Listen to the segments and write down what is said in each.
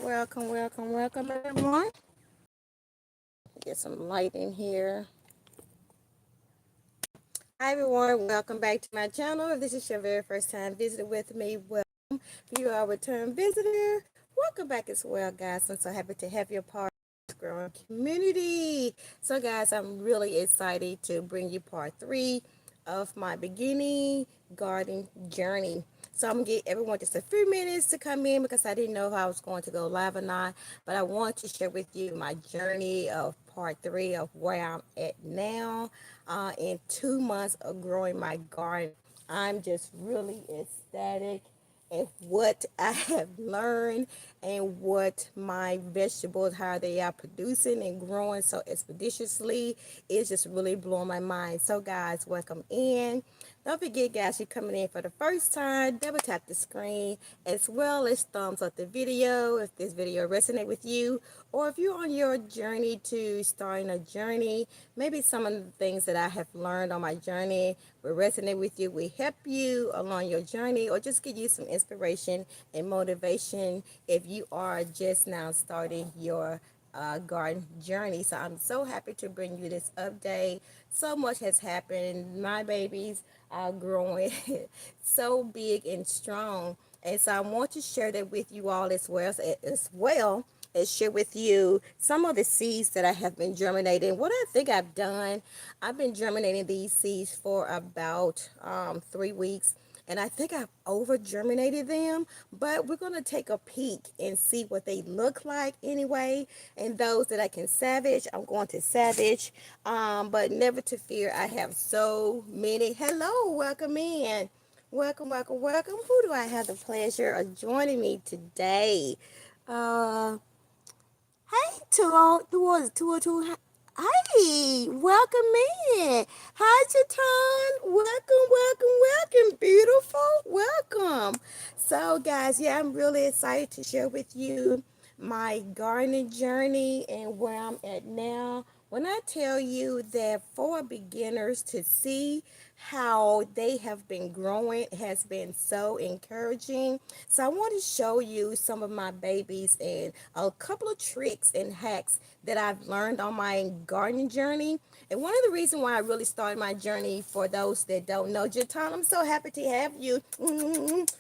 Welcome, everyone. Get some light in here. Hi, everyone. Welcome back to my channel. If this is your very first time visiting with me, welcome. If you are a return visitor, welcome back as well, guys. I'm so happy to have you a part of this growing community. So, guys, I'm really excited to bring you part 3 of my beginning garden journey. So I'm gonna get everyone just a few minutes to come in because I didn't know if I was going to go live or not. But I want to share with you my journey of part 3 of where I'm at now in 2 months of growing my garden. I'm just really ecstatic and what I have learned and what my vegetables, how they are producing and growing so expeditiously, is just really blowing my mind. So guys, welcome in. Don't forget, guys, you're coming in for the first time, double tap the screen as well as thumbs up the video if this video resonates with you, or if you're on your journey to starting a journey, maybe some of the things that I have learned on my journey will resonate with you, will help you along your journey, or just give you some inspiration and motivation if you are just now starting your garden journey. So I'm so happy to bring you this update. So much has happened. My babies are growing so big and strong. And so I want to share that with you all as well as share with you some of the seeds that I have been germinating. What I think I've done, I've been germinating these seeds for about 3 weeks. And I think I've over germinated them, but we're going to take a peek and see what they look like anyway. And those that I can savage, I'm going to savage. But never to fear, I have so many. Hello, welcome in. Welcome. Who do I have the pleasure of joining me today? Uh, Hey, two. Hi, welcome in. Hi, Jatan. Welcome. Beautiful. Welcome. So, guys, yeah, I'm really excited to share with you my gardening journey and where I'm at now. When I tell you that for beginners to see how they have been growing has been so encouraging. So I want to show you some of my babies and a couple of tricks and hacks that I've learned on my gardening journey. And one of the reasons why I really started my journey, for those that don't know, Jatan, I'm so happy to have you.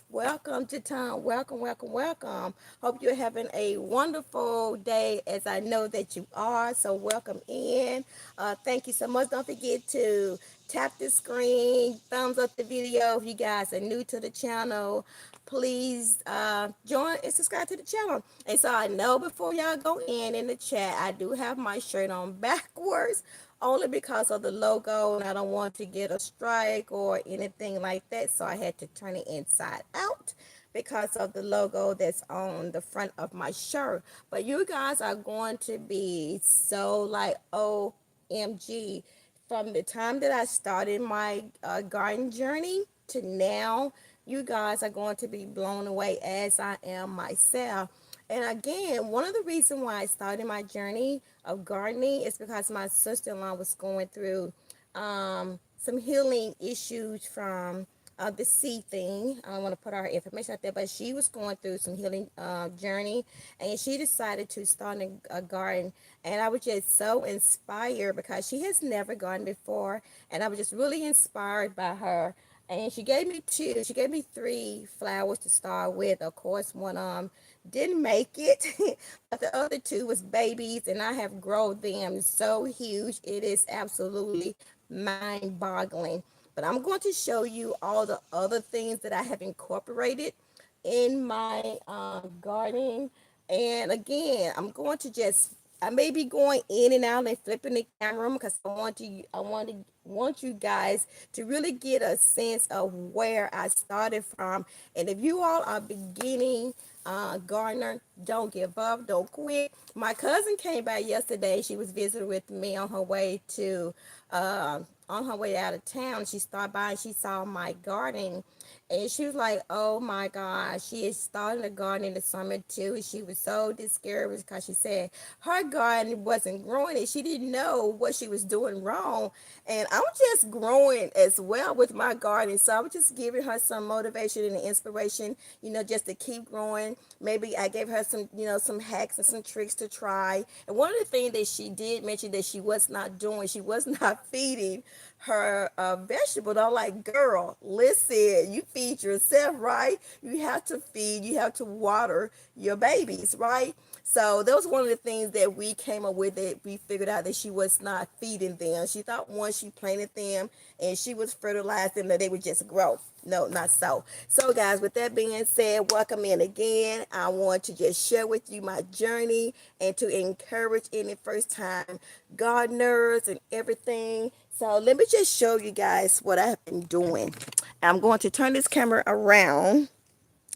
Welcome, Jatan. Welcome. Hope you're having a wonderful day, as I know that you are. So welcome in. Thank you so much. Don't forget to tap the screen, thumbs up the video if you guys are new to the channel. Please join and subscribe to the channel. And so I know before y'all go in the chat, I do have my shirt on backwards only because of the logo, and I don't want to get a strike or anything like that. So I had to turn it inside out because of the logo that's on the front of my shirt. But you guys are going to be so like, OMG, from the time that I started my garden journey to now, you guys are going to be blown away as I am myself. And again, one of the reasons why I started my journey of gardening is because my sister-in-law was going through some healing issues from the sea thing. I don't want to put our information out there, but she was going through some healing journey, and she decided to start a garden. And I was just so inspired because she has never gardened before, and I was just really inspired by her. And she gave me two. She gave me three flowers to start with. Of course, one didn't make it, but the other two was babies, and I have grown them so huge. It is absolutely mind-boggling. But I'm going to show you all the other things that I have incorporated in my garden. And again, I may be going in and out and flipping the camera because want you guys to really get a sense of where I started from. And if you all are beginning gardener, don't give up, don't quit. My cousin came by yesterday. She was visiting with me on her way out of town. She stopped by and she saw my garden, And she was like, oh my God, she is starting a garden in the summer too. She was so discouraged because she said her garden wasn't growing and she didn't know what she was doing wrong. And I'm just growing as well with my garden. So I was just giving her some motivation and inspiration, just to keep growing. Maybe I gave her some, some hacks and some tricks to try. And one of the things that she did mention that she was not doing, she was not feeding her vegetable. I'm like, girl, listen, you feed yourself, right? You have to water your babies, right? So that was one of the things that we came up with, that we figured out that she was not feeding them. She thought once she planted them and she was fertilizing them that they would just grow. No, not so. So guys, with that being said, welcome in again. I want to just share with you my journey and to encourage any first time gardeners and everything. So let me just show you guys what I've been doing. I'm going to turn this camera around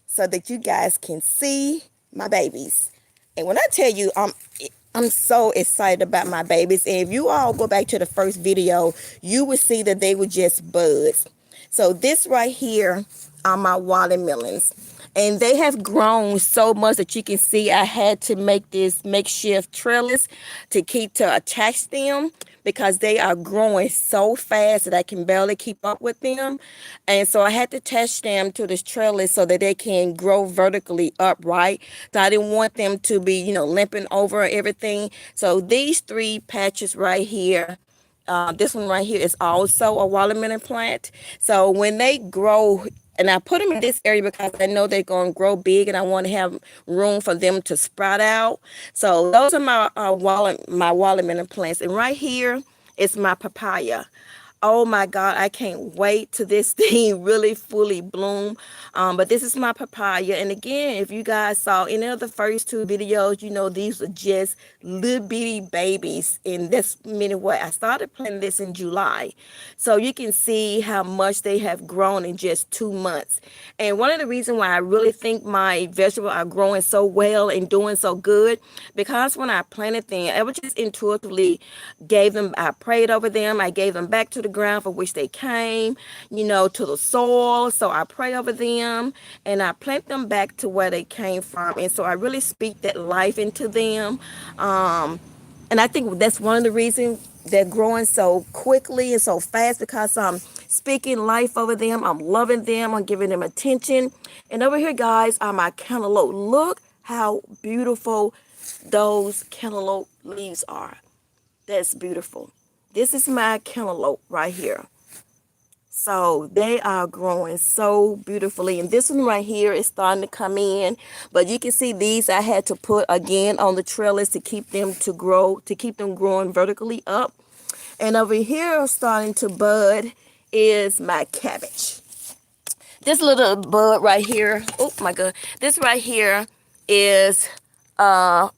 so that you guys can see my babies. And when I tell you, I'm so excited about my babies. And if you all go back to the first video, you will see that they were just buds. So this right here are my watermelons. And they have grown so much that you can see I had to make this makeshift trellis to attach them, because they are growing so fast that I can barely keep up with them. And so I had to attach them to this trellis so that they can grow vertically upright. So I didn't want them to be, limping over everything. So these three patches right here, this one right here is also a watermelon plant. So when they grow, and I put them in this area because I know they're going to grow big and I want to have room for them to sprout out. So those are my watermelon plants. And right here is my papaya. Oh my God, I can't wait to this thing really fully bloom. But this is my papaya. And again, if you guys saw any of the first two videos, these are just little bitty babies. And that's many what I started planting this in July. So you can see how much they have grown in just 2 months. And one of the reasons why I really think my vegetables are growing so well and doing so good, because when I planted them, I was just intuitively I prayed over them. I gave them back to the ground for which they came, to the soil. So I pray over them and I plant them back to where they came from. And so I really speak that life into them. And I think that's one of the reasons they're growing so quickly and so fast, because I'm speaking life over them. I'm loving them. I'm giving them attention. And over here, guys, are my cantaloupe. Look how beautiful those cantaloupe leaves are. That's beautiful. This is my cantaloupe right here. So they are growing so beautifully. And this one right here is starting to come in. But you can see these I had to put again on the trellis to keep them growing vertically up. And over here starting to bud is my cabbage. This little bud right here, oh my God, this right here is what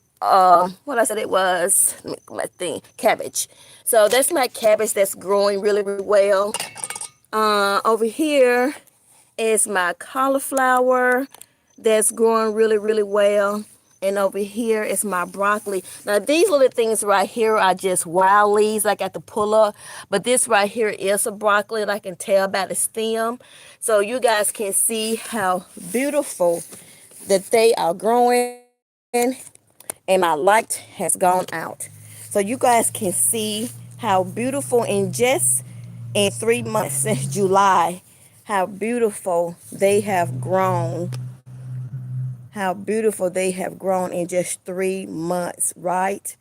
I said it was, my thing, cabbage. So that's my cabbage that's growing really, really well. Over here is my cauliflower that's growing really, really well. And over here is my broccoli. Now these little things right here are just wild leaves I got to pull up. But this right here is a broccoli, and I can tell by the stem. So you guys can see how beautiful that they are growing. And my light has gone out. So you guys can see how beautiful in 3 months since July, how beautiful they have grown. How beautiful they have grown in just 3 months, right?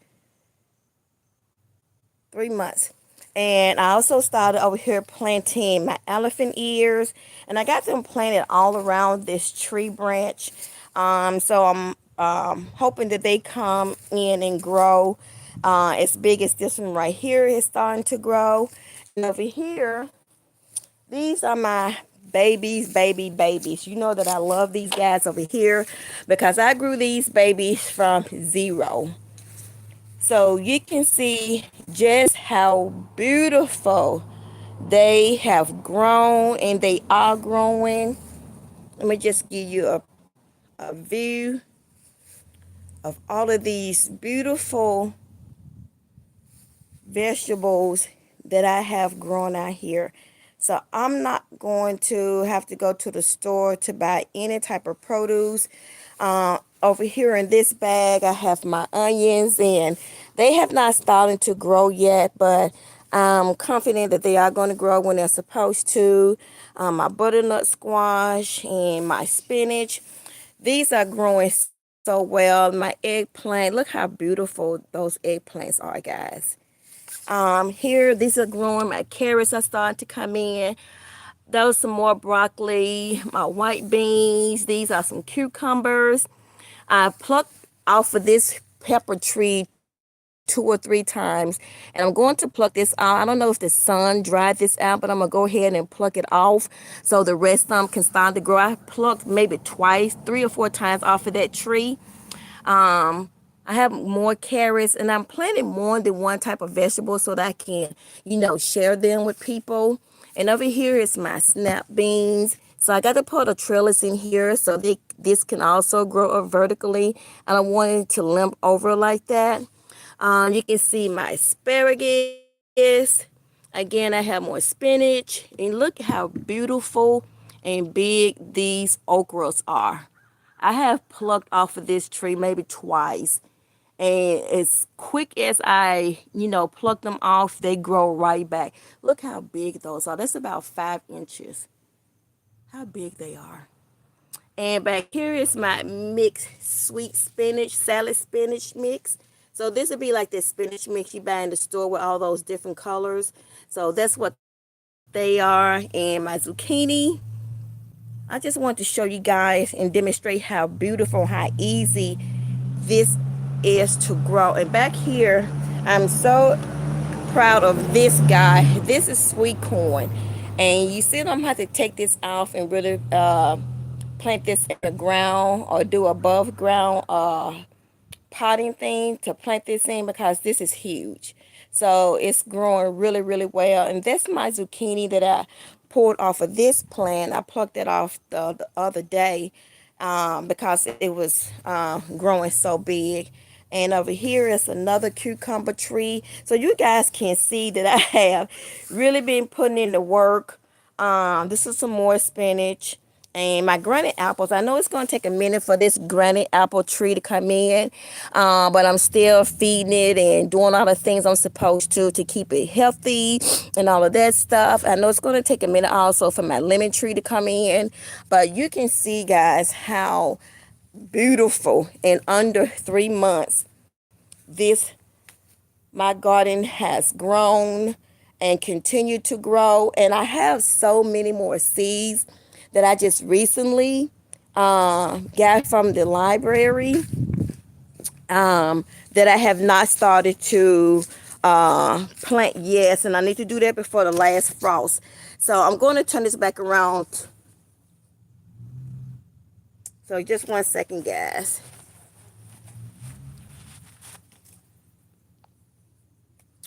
3 months. And I also started over here planting my elephant ears, and I got them planted all around this tree branch. So I'm hoping that they come in and grow as big as this one right here is starting to grow. And over here, these are my babies. You know that I love these guys over here because I grew these babies from zero. So you can see just how beautiful they have grown, and they are growing. Let me just give you a view of all of these beautiful vegetables that I have grown out here. So I'm not going to have to go to the store to buy any type of produce. Over here in this bag, I have my onions, and they have not started to grow yet, but I'm confident that they are going to grow when they're supposed to. My butternut squash and my spinach, these are growing so well. My eggplant, look how beautiful those eggplants are, guys. Here, these are growing. My carrots are starting to come in. Those some more broccoli, my white beans. These are some cucumbers. I plucked off of this pepper tree 2 or 3 times, and I'm going to pluck this out. I don't know if the sun dried this out, but I'm gonna go ahead and pluck it off so the rest of them can start to grow. I plucked maybe twice, 3 or 4 times off of that tree. um, I have more carrots, and I'm planting more than one type of vegetable so that I can, share them with people. And over here is my snap beans. So I got to put a trellis in here so this can also grow up vertically. I don't want it to limp over like that. You can see my asparagus. Again, I have more spinach. And look how beautiful and big these okras are. I have plucked off of this tree maybe twice. And as quick as I, pluck them off, they grow right back. Look how big those are. That's about 5 inches. How big they are. And back here is my mixed sweet spinach, salad spinach mix. So this would be like this spinach mix you buy in the store with all those different colors. So that's what they are. And my zucchini, I just want to show you guys and demonstrate how beautiful, how easy this is to grow. And back here, I'm so proud of this guy. This is sweet corn. And you see, I'm gonna have to take this off and really plant this in the ground or do above ground potting thing to plant this in because this is huge. So it's growing really, really well. And that's my zucchini that I pulled off of this plant. I plucked it off the other day because it was growing so big. And over here is another cucumber tree. So you guys can see that I have really been putting in the work. This is some more spinach and my granite apples. I know it's going to take a minute for this granite apple tree to come in, but I'm still feeding it and doing all the things I'm supposed to keep it healthy and all of that stuff. I know it's going to take a minute also for my lemon tree to come in, but you can see, guys, how beautiful in under 3 months this my garden has grown and continued to grow. And I have so many more seeds that I just recently got from the library that I have not started to plant yet. And I need to do that before the last frost. So I'm going to turn this back around. So just 1 second, guys.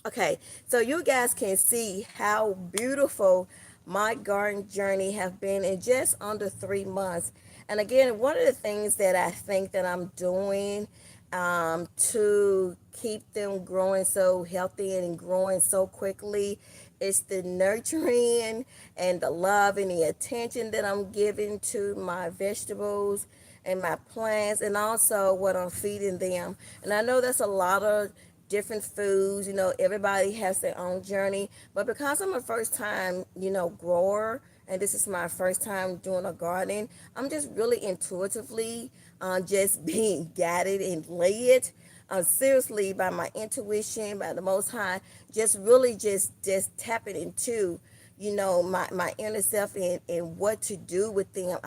Okay, so you guys can see how beautiful my garden journey have been in just under 3 months. And again, one of the things that I think that I'm doing to keep them growing so healthy and growing so quickly is the nurturing and the love and the attention that I'm giving to my vegetables and my plants, and also what I'm feeding them. And I know that's a lot of different foods. Everybody has their own journey, but because I'm a first time, grower, and this is my first time doing a garden, I'm just really intuitively just being guided and led seriously by my intuition, by the Most High, just really just tapping into my inner self and what to do with them.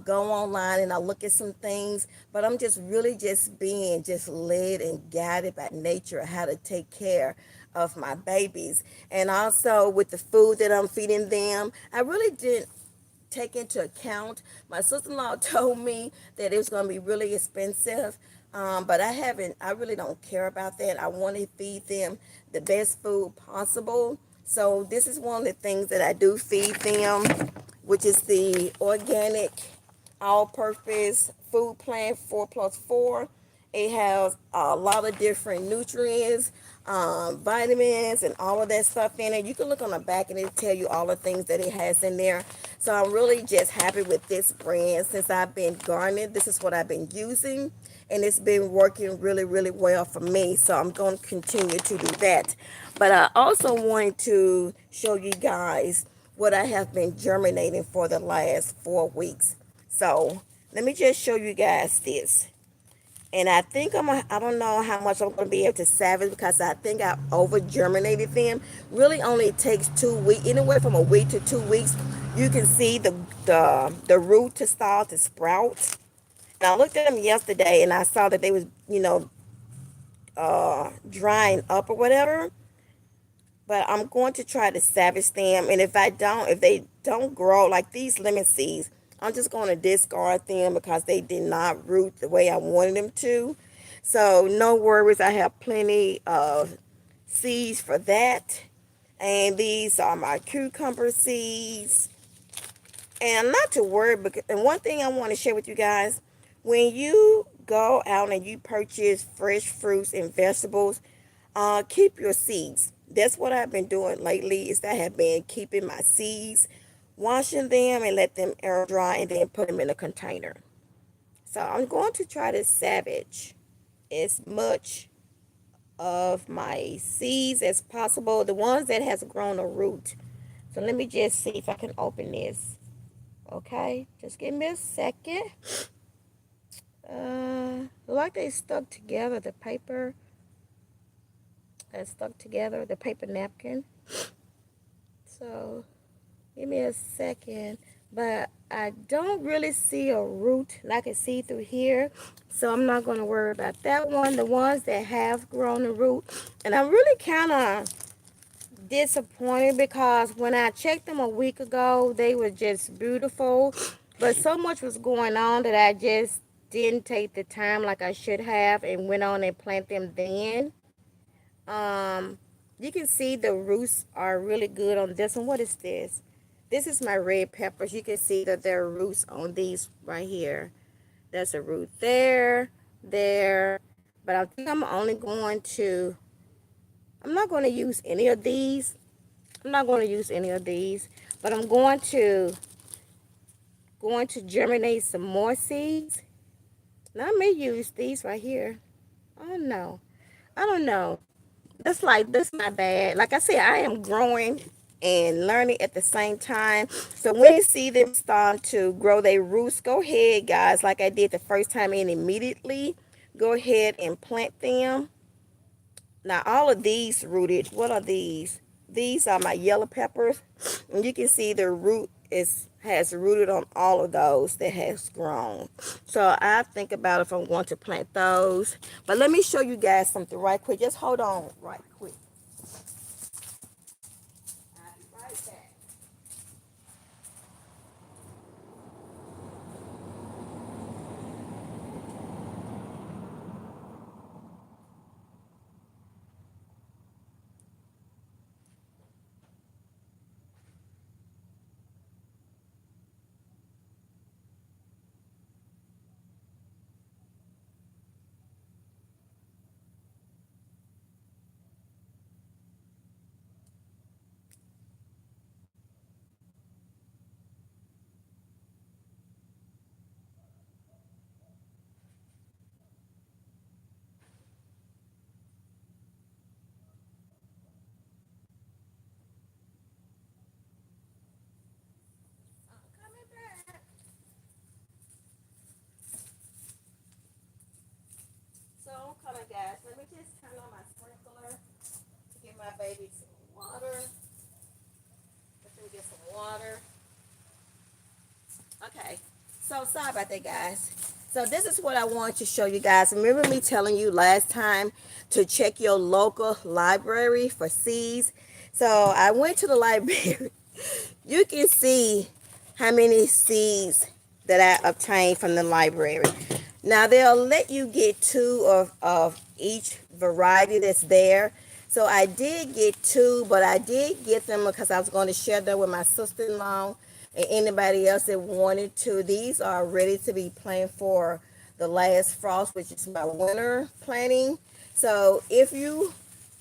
Go online and I look at some things, but I'm just really just being just led and guided by nature how to take care of my babies. And also with the food that I'm feeding them, I really didn't take into account. My sister-in-law told me that it was going to be really expensive, but I really don't care about that. I want to feed them the best food possible. So this is one of the things that I do feed them, which is the organic all-purpose food plan 4+4. It has a lot of different nutrients, vitamins, and all of that stuff in it. You can look on the back and it'll tell you all the things that it has in there. So I'm really just happy with this brand. Since I've been gardening, this is what I've been using, and it's been working really, really well for me. So I'm going to continue to do that. But I also wanted to show you guys what I have been germinating for the last 4 weeks. So let me just show you guys this. And I think I don't know how much I'm going to be able to salvage because I think I over germinated them. Really only takes 2 weeks, anywhere from a week to 2 weeks. You can see the root to start to sprout. And I looked at them yesterday and I saw that they was, drying up or whatever. But I'm going to try to salvage them. And if they don't grow like these lemon seeds, I'm just going to discard them because they did not root the way I wanted them to. So no worries. I have plenty of seeds for that. And these are my cucumber seeds. And not to worry, because, and one thing I want to share with you guys, when you go out and you purchase fresh fruits and vegetables, keep your seeds. That's what I've been doing lately, is that I have been keeping my seeds, washing them and let them air dry and then put them in a container. So I'm going to try to salvage as much of my seeds as possible, the ones that has grown a root. So let me just see if I can open this. Okay, just give me a second. Like they stuck together, the paper stuck together, the paper napkin. So give me a second. But I don't really see a root, and I can see through here. So I'm not going to worry about that one. The ones that have grown a root. And I'm really kind of disappointed because when I checked them a week ago, they were just beautiful. But so much was going on that I just didn't take the time like I should have and went on and plant them then. Um, you can see the roots are really good on this one. What is this? This is my red peppers. You can see that there are roots on these right here. There's a root there, there. But I think I'm not going to use any of these. I'm not going to use any of these. But I'm going to germinate some more seeds. Now I may use these right here. Oh no. I don't know. That's not bad. Like I said, I am growing and learning at the same time. So when you see them start to grow their roots, go ahead, guys, like I did the first time, and immediately go ahead and plant them. Now all of these rooted. What are these? These are my yellow peppers, and you can see the root has rooted on all of those that has grown. So I think about if I'm going to plant those. But let me show you guys something right quick. Just hold on right quick. I'll be right back. I'm coming back. So I'm coming, guys. Let me just turn on my sprinkler to give my baby some water. Let them get some water. Okay, so sorry about that, guys. So this is what I wanted to show you guys. Remember me telling you last time to check your local library for seeds. So I went to the library. You can see how many seeds that I obtained from the library. Now they'll let you get two of each variety that's there. So I did get two, but I did get them because I was going to share them with my sister-in-law and anybody else that wanted to. These are ready to be planted for the last frost, which is my winter planting. So if you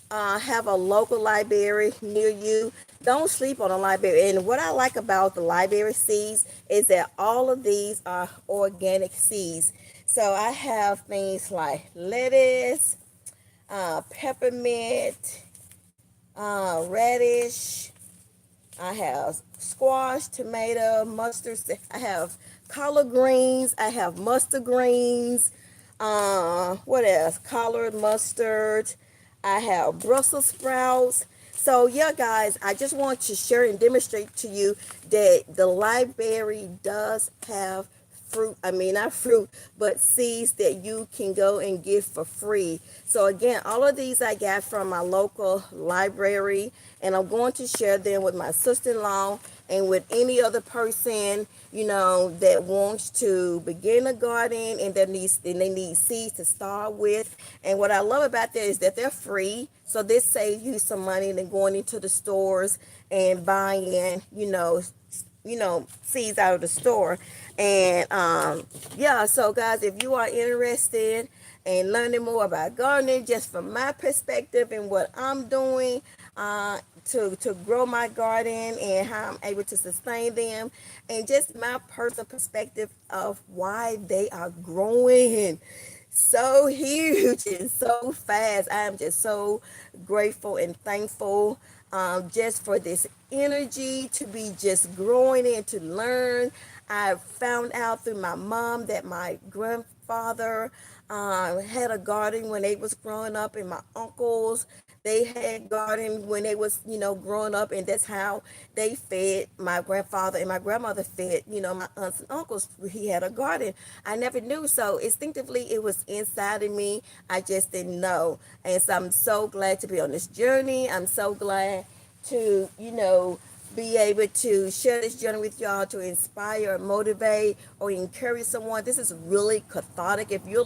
have a local library near you, don't sleep on a library. And what I like about the library seeds is that all of these are organic seeds. So I have things like lettuce, peppermint, radish. I have squash, tomato, mustard. I have collard greens. I have mustard greens. What else? Collard mustard. I have Brussels sprouts. So yeah, guys, I just want to share and demonstrate to you that the library does have fruit. I mean, not fruit, but seeds that you can go and get for free. So again, all of these I got from my local library, and I'm going to share them with my sister-in-law and with any other person, that wants to begin a garden and they need seeds to start with. And what I love about that is that they're free. So this saves you some money than going into the stores and buying, seeds out of the store. And yeah, so guys, if you are interested in learning more about gardening, just from my perspective and what I'm doing, to grow my garden and how I'm able to sustain them, and just my personal perspective of why they are growing so huge and so fast. I am just so grateful and thankful, just for this energy to be just growing and to learn. I found out through my mom that my grandfather had a garden when they was growing up, and my uncles, they had garden when they was growing up, and that's how they fed my grandfather, and my grandmother fed my aunts and uncles. He had a garden. I never knew, so instinctively it was inside of me. I just didn't know. And so I'm so glad to be on this journey. I'm so glad to be able to share this journey with y'all, to inspire or motivate or encourage someone. This is really cathartic. If you're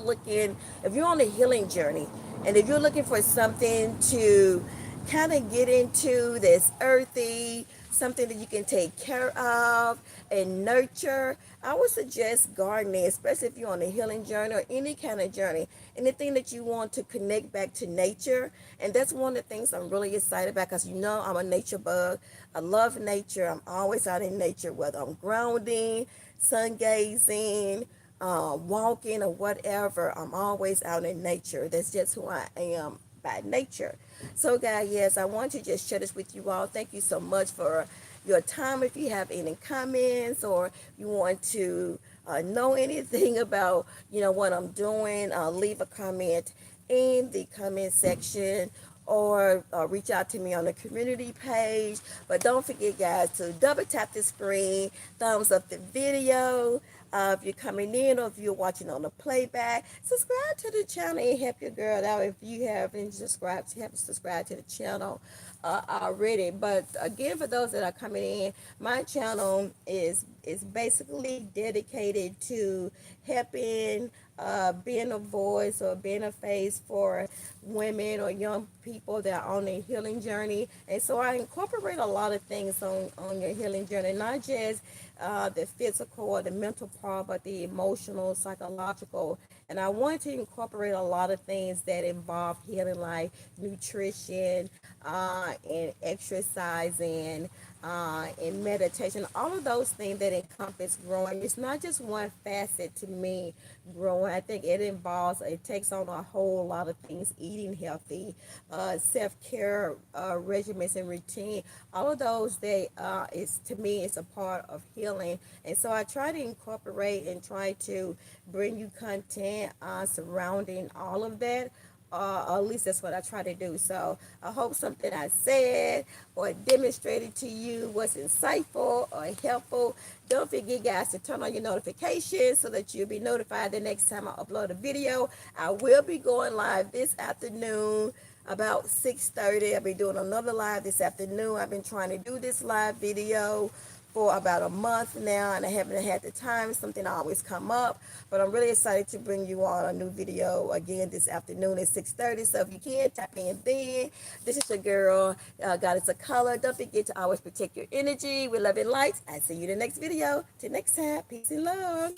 on a healing journey, and if you're looking for something to kind of get into that's earthy, something that you can take care of and nurture, I would suggest gardening, especially if you're on a healing journey or any kind of journey, anything that you want to connect back to nature. And that's one of the things I'm really excited about, because I'm a nature bug. I love nature. I'm always out in nature, whether I'm grounding, sun gazing, walking, or whatever. I'm always out in nature. That's just who I am by nature. So guys, yes, I want to just share this with you all. Thank you so much for your time. If you have any comments, or you want to know anything about what I'm doing, leave a comment in the comment section, or reach out to me on the community page. But don't forget, guys, to double tap the screen, thumbs up the video. If you're coming in, or if you're watching on the playback, subscribe to the channel and help your girl out if you haven't subscribed to the channel already. But again, for those that are coming in, my channel is basically dedicated to helping, being a voice or being a face for women or young people that are on a healing journey. And so I incorporate a lot of things on your healing journey, not just the physical or the mental part, but the emotional, psychological. And I want to incorporate a lot of things that involve healing, like nutrition, and exercising, and meditation, all of those things that encompass growing. It's not just one facet to me. Growing, I think it takes on a whole lot of things: eating healthy, self-care, regimens and routine. All of those, to me, it's a part of healing. And so I try to incorporate and try to bring you content surrounding all of that. At least that's what I try to do. So I hope something I said or demonstrated to you was insightful or helpful. Don't forget, guys, to turn on your notifications so that you'll be notified the next time I upload a video. I will be going live this afternoon about 6:30. I'll be doing another live this afternoon. I've been trying to do this live video for about a month now, and I haven't had the time. Something always come up, but I'm really excited to bring you on a new video again this afternoon at 6:30. So if you can, tap in then. This is your girl, Goddess of Color. Don't forget to always protect your energy with love and light. I see you in the next video. Till next time, peace and love.